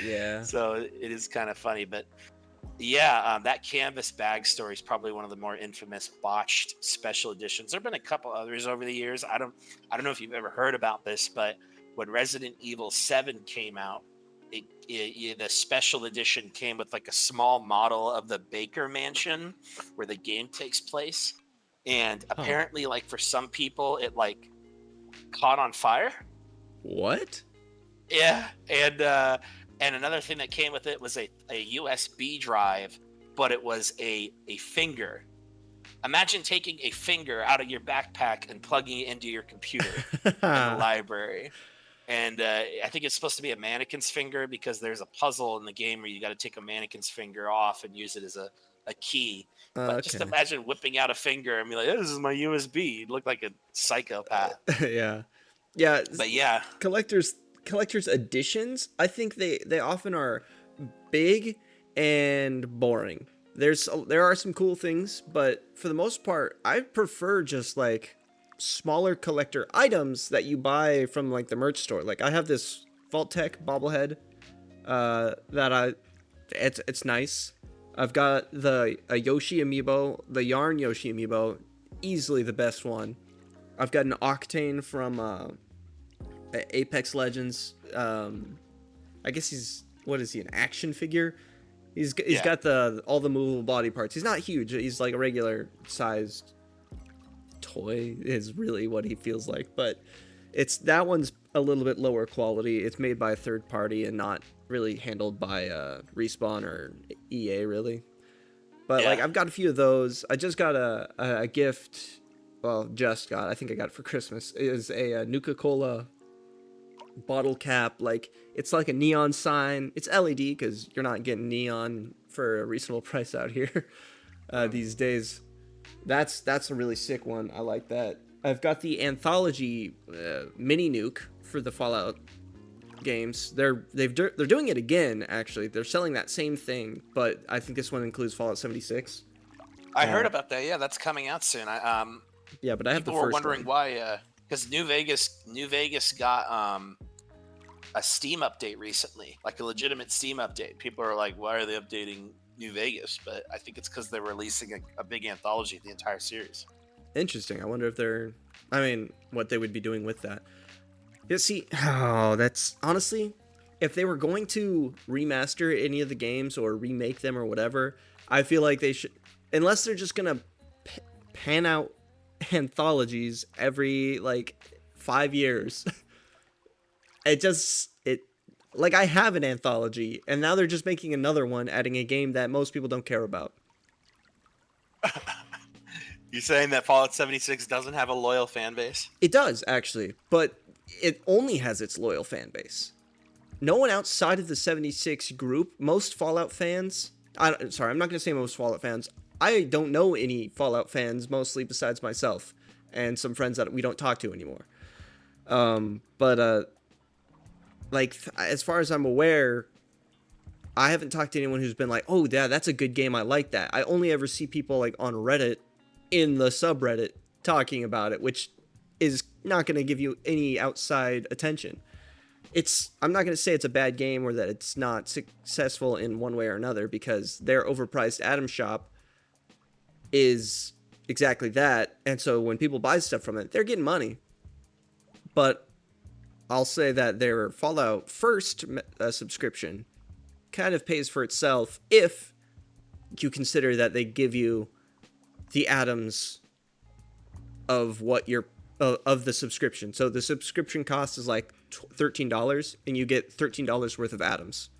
Yeah. So it is kind of funny, but yeah, that canvas bag story is probably one of the more infamous botched special editions. There've been a couple others over the years. I don't know if you've ever heard about this, but when Resident Evil 7 came out, the special edition came with like a small model of the Baker Mansion where the game takes place, and Huh. apparently, like for some people, it like caught on fire. What? Yeah, and another thing that came with it was a USB drive, but it was a finger. Imagine taking a finger out of your backpack and plugging it into your computer in the library. And I think it's supposed to be a mannequin's finger because there's a puzzle in the game where you got to take a mannequin's finger off and use it as a key. But just Okay. imagine whipping out a finger and be like, "This is my USB." You look like a psychopath. Yeah. Yeah. But yeah, collectors collectors editions, I think they often are big and boring. There are some cool things, but for the most part, I prefer just like smaller collector items that you buy from like the merch store. Like I have this Vault Tech bobblehead that it's nice. I've got a Yoshi amiibo, the Yarn Yoshi amiibo, easily the best one. I've got an Octane from Apex Legends. I guess what is he, an action figure? He's yeah, got the all the movable body parts. He's not huge. He's like a regular sized toy is really what he feels like, but it's that one's a little bit lower quality. It's made by a third party and not really handled by Respawn or EA really. But like yeah. I've got a few of those. I just got a gift. Well, I think I got it for Christmas. It is a Nuka Cola bottle cap. Like it's like a neon sign. It's LED because you're not getting neon for a reasonable price out here these days. That's a really sick one. I like that. I've got the anthology mini nuke for the Fallout games. They're doing it again. Actually, they're selling that same thing, but I think this one includes Fallout 76. I heard about that. Yeah, that's coming out soon. Yeah, but I have the People were first wondering one. why, because New Vegas got a Steam update recently, like a legitimate Steam update. People are like, why are they updating New Vegas? But I think it's because they're releasing a big anthology of the entire series. Interesting. I wonder if I mean, what they would be doing with that. Yeah, see, oh, that's honestly, if they were going to remaster any of the games or remake them or whatever, I feel like they should, unless they're just gonna pan out anthologies every like 5 years. It like I have an anthology, and now they're just making another one, adding a game that most people don't care about. You saying that Fallout 76 doesn't have a loyal fan base? It does actually, but it only has its loyal fan base. No one outside of the 76 group, most Fallout fans, sorry, I'm not going to say most Fallout fans. I don't know any Fallout fans, mostly besides myself and some friends that we don't talk to anymore. But like, as far as I'm aware, I haven't talked to anyone who's been like, oh, yeah, that's a good game. I like that. I only ever see people like on Reddit, in the subreddit, talking about it, which is not going to give you any outside attention. I'm not going to say it's a bad game or that it's not successful in one way or another, because their overpriced Atom Shop is exactly that. And so when people buy stuff from it, they're getting money. But I'll say that their Fallout First subscription kind of pays for itself if you consider that they give you the atoms of what you're of the subscription. So the subscription cost is like $13, and you get $13 worth of atoms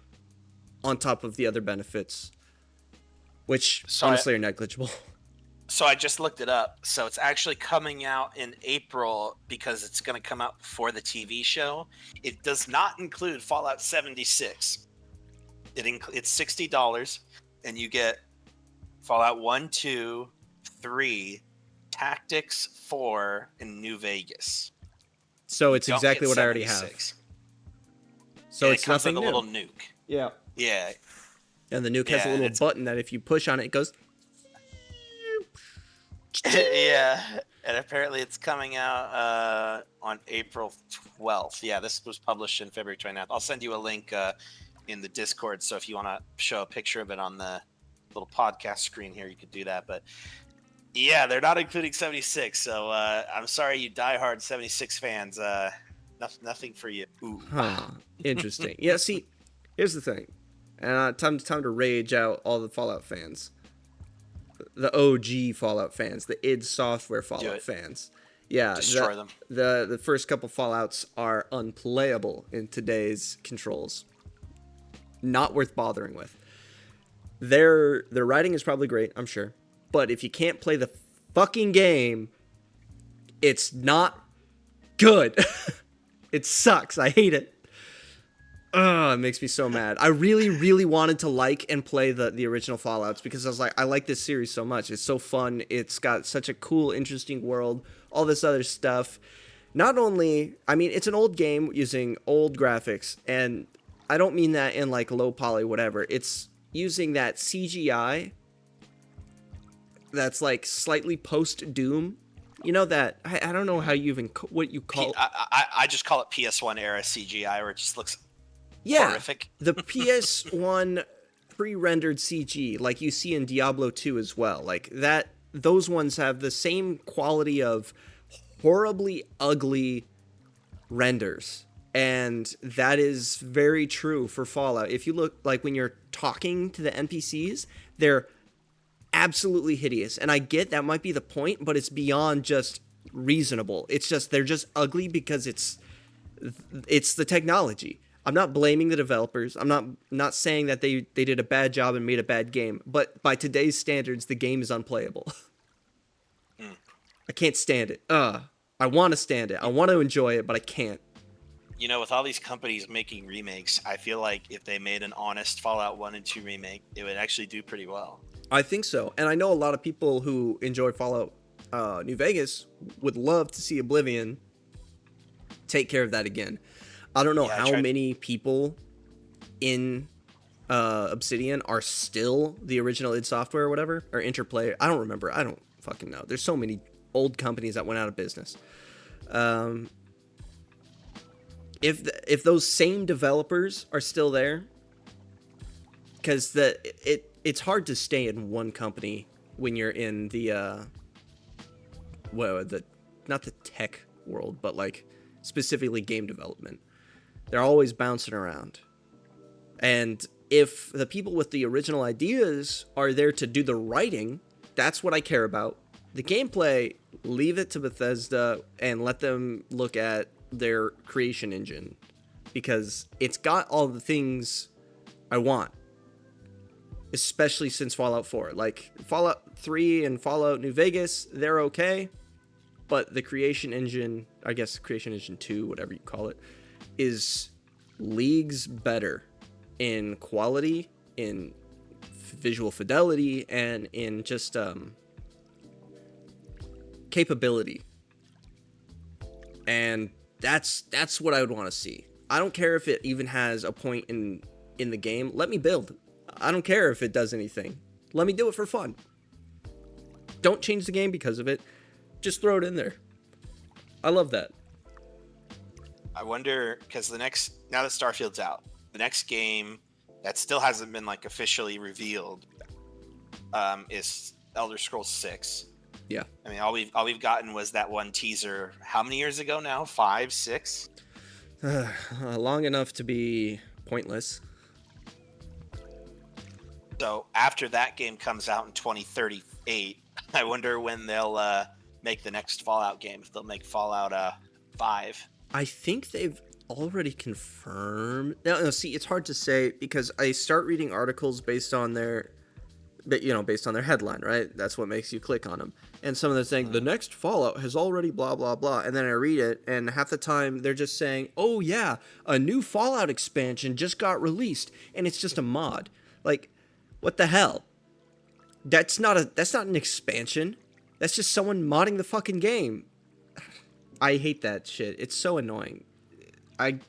on top of the other benefits, which honestly are negligible. So I just looked it up. So it's actually coming out in April because it's going to come out before the TV show. It does not include Fallout 76. It's $60, and you get Fallout 1, 2, 3, Tactics 4, and New Vegas. So it's exactly what I already have. So and it's it comes nothing with a new. little nuke. Yeah. Yeah. And the nuke has a little button that if you push on it, it goes. Yeah. And apparently it's coming out on April 12th. Yeah, this was published in February 29th. I'll send you a link in the Discord. So if you want to show a picture of it on the little podcast screen here, you could do that. But yeah, they're not including 76. So I'm sorry, you diehard 76 fans. Nothing for you. Ooh. Huh. Interesting. Yeah, see, here's the thing. And time to rage out all the Fallout fans. The OG Fallout fans, the id Software Fallout fans. Yeah, destroy them. The first couple Fallouts are unplayable in today's controls. Not worth bothering with. Their writing is probably great, I'm sure. But if you can't play the fucking game, it's not good. It sucks. I hate it. It makes me so mad. I really, really wanted to like and play the original Fallouts because I was like, I like this series so much. It's so fun. It's got such a cool, interesting world. All this other stuff. Not only, I mean, it's an old game using old graphics, and I don't mean that in like low poly, whatever. It's using that CGI that's like slightly post Doom. You know that I don't know how you even what you call. I just call it PS1 era CGI, where it just looks horrific. The PS1 pre-rendered CG, like you see in Diablo 2 as well, like that. Those ones have the same quality of horribly ugly renders, and that is very true for Fallout. If you look, like when you're talking to the NPCs, they're absolutely hideous, and I get that might be the point, but it's beyond just reasonable. It's just they're just ugly because it's the technology. I'm not blaming the developers. I'm not saying that they did a bad job and made a bad game, but by today's standards, the game is unplayable. I can't stand it. I want to stand it. I want to enjoy it, but I can't. You know, with all these companies making remakes, I feel like if they made an honest Fallout 1 and 2 remake, it would actually do pretty well. I think so. And I know a lot of people who enjoy Fallout New Vegas would love to see Oblivion take care of that again. I don't know Yeah, I how tried. many people in Obsidian are still the original id Software or whatever, or Interplay. I don't remember. I don't fucking know. There's so many old companies that went out of business. Um, if those same developers are still there, because it's hard to stay in one company when you're in the well, the not the tech world, but like specifically game development. They're always bouncing around. And if the people with the original ideas are there to do the writing, that's what I care about. The gameplay, leave it to Bethesda and let them look at their creation engine, because it's got all the things I want, especially since Fallout 4. Like Fallout 3 and Fallout New Vegas, they're okay, but the creation engine, I guess creation engine 2, whatever you call it, is leagues better in quality, in visual fidelity, and in just capability. And that's what I would want to see. I don't care if it even has a point in the game. Let me build. I don't care if it does anything. Let me do it for fun. Don't change the game because of it. Just throw it in there. I love that. I wonder, because now that Starfield's out, the next game that still hasn't been like officially revealed is Elder Scrolls 6. Yeah. I mean, all we've gotten was that one teaser. How many years ago now? 5, 6? Long enough to be pointless. So after that game comes out in 2038, I wonder when they'll make the next Fallout game. If they'll make Fallout 5. I think they've already confirmed. No, see, it's hard to say because I start reading articles based on their headline, right? That's what makes you click on them. And some of them saying the next Fallout has already blah blah blah, and then I read it, and half the time they're just saying, "Oh yeah, a new Fallout expansion just got released," and it's just a mod. Like, what the hell? That's not an expansion. That's just someone modding the fucking game. I hate that shit. It's so annoying. I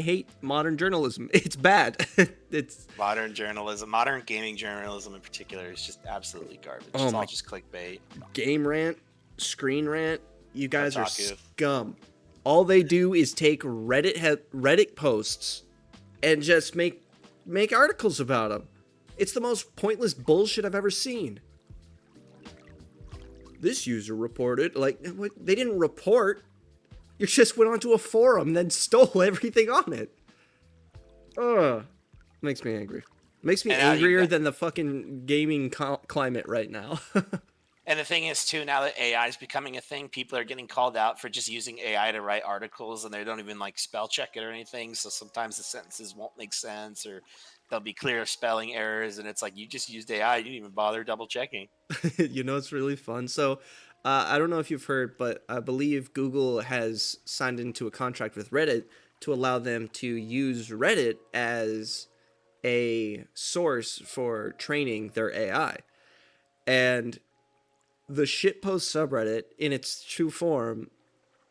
hate modern journalism. It's bad. It's Modern journalism, modern gaming journalism in particular, is just absolutely garbage. Oh It's my- all just clickbait. Game Rant, Screen Rant. You guys are Kotaku. scum. All they do is take Reddit posts and just make articles about them. It's the most pointless bullshit I've ever seen. This user reported, like, what? They didn't report. You just went onto a forum and then stole everything on it. Ugh. Makes me angry. Makes me And now angrier than the fucking gaming climate right now. And the thing is, too, now that AI is becoming a thing, people are getting called out for just using AI to write articles, and they don't even like spell check it or anything. So sometimes the sentences won't make sense, or there'll be clear spelling errors, and it's like you just used AI, you didn't even bother double checking. You know, it's really fun. So, I don't know if you've heard, but I believe Google has signed into a contract with Reddit to allow them to use Reddit as a source for training their AI. And the shitpost subreddit in its true form,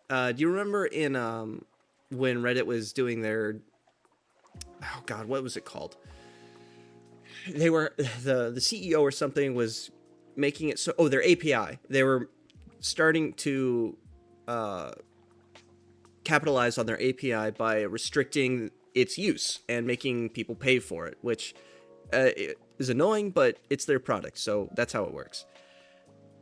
do you remember in when Reddit was doing their, oh god, what was it called? They were the CEO or something was making it so, their API. They were starting to capitalize on their API by restricting its use and making people pay for it, which is annoying, but it's their product, so that's how it works.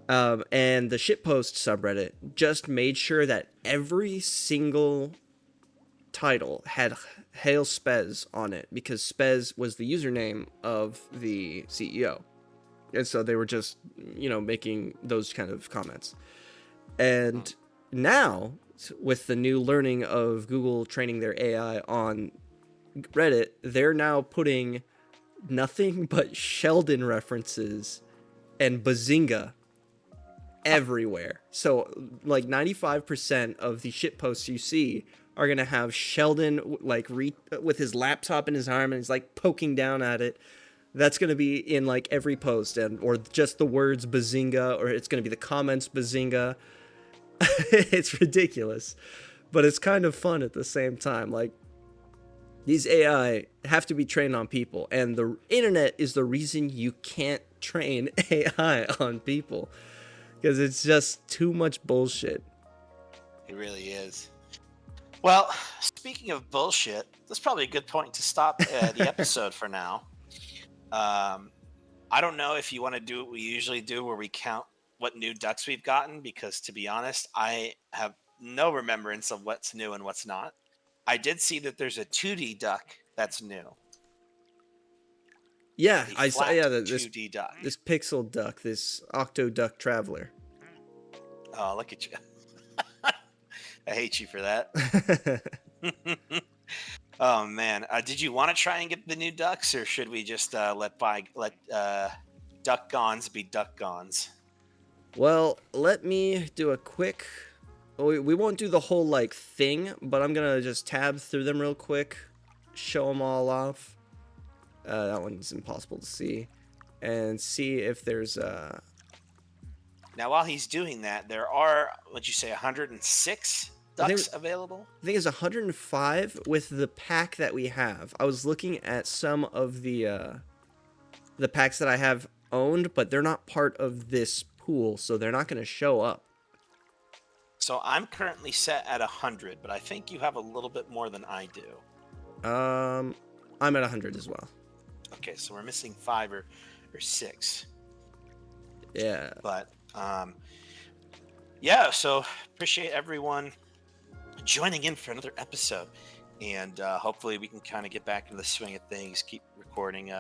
And the shitpost subreddit just made sure that every single title had Hail Spez on it, because Spez was the username of the CEO. And so they were just, making those kind of comments. And now, with the new learning of Google training their AI on Reddit, they're now putting nothing but Sheldon references and Bazinga everywhere. So, like, 95% of the shitposts you see are going to have Sheldon, like, with his laptop in his arm, and he's, like, poking down at it. That's going to be in, like, every post, or just the words Bazinga, or it's going to be the comments Bazinga. It's ridiculous. but it's kind of fun at the same time. Like, these AI have to be trained on people, and the internet is the reason you can't train AI on people because it's just too much bullshit. It really is. Well, speaking of bullshit, that's probably a good point to stop the episode for now. Um, I don't know if you want to do what we usually do, where we count what new ducks we've gotten, because to be honest, I have no remembrance of what's new and what's not. I did see that there's a 2D duck that's new, Yeah, a I saw. flat Yeah, 2D duck. this pixel duck, this octo duck traveler. Oh, look at you. I hate you for that. Oh man, did you want to try and get the new ducks, or should we just let duck gons be duck gons? Well, let me do a quick. We won't do the whole like thing, but I'm gonna just tab through them real quick, show them all off. That one's impossible to see, and see if there's Now, while he's doing that, there are, what'd you say, 106 ducks available? I think it's 105 with the pack that we have. I was looking at some of the packs that I have owned, but they're not part of this pool, so they're not going to show up. So I'm currently set at 100, but I think you have a little bit more than I do. I'm at 100 as well. Okay, so we're missing 5 or 6. Yeah. But yeah, so appreciate everyone joining in for another episode, and hopefully we can kind of get back into the swing of things, keep recording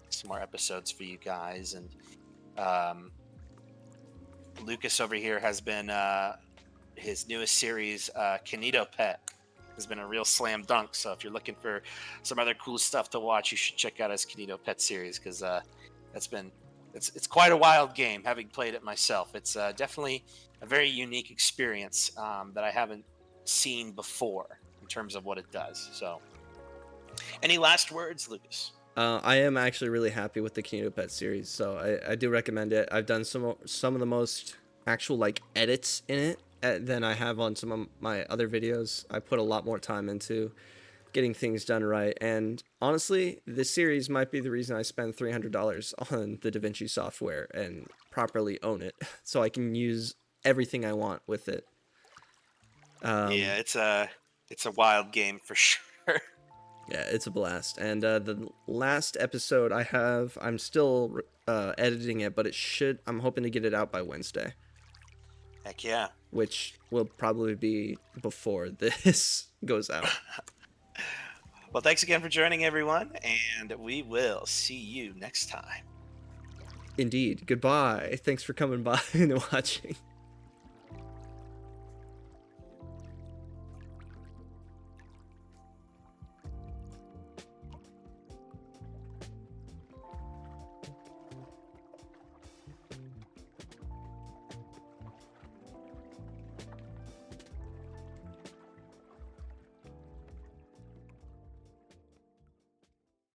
some more episodes for you guys. And Lucas over here has been his newest series, Canito Pet, has been a real slam dunk. So if you're looking for some other cool stuff to watch, you should check out his Canito Pet series, because it's quite a wild game, having played it myself. It's definitely a very unique experience that I haven't seen before in terms of what it does. So any last words, Lucas? I am actually really happy with the Canito Pet series, so I do recommend it. I've done some of the most actual like edits in it than I have on some of my other videos. I put a lot more time into getting things done right, and honestly, this series might be the reason I spend $300 on the DaVinci software and properly own it, so I can use everything I want with it. Yeah, it's a wild game for sure. Yeah, it's a blast. And the last episode I'm still editing it, but I'm hoping to get it out by Wednesday. Heck yeah. Which will probably be before this goes out. Well, thanks again for joining, everyone, and we will see you next time. Indeed. Goodbye. Thanks for coming by and watching.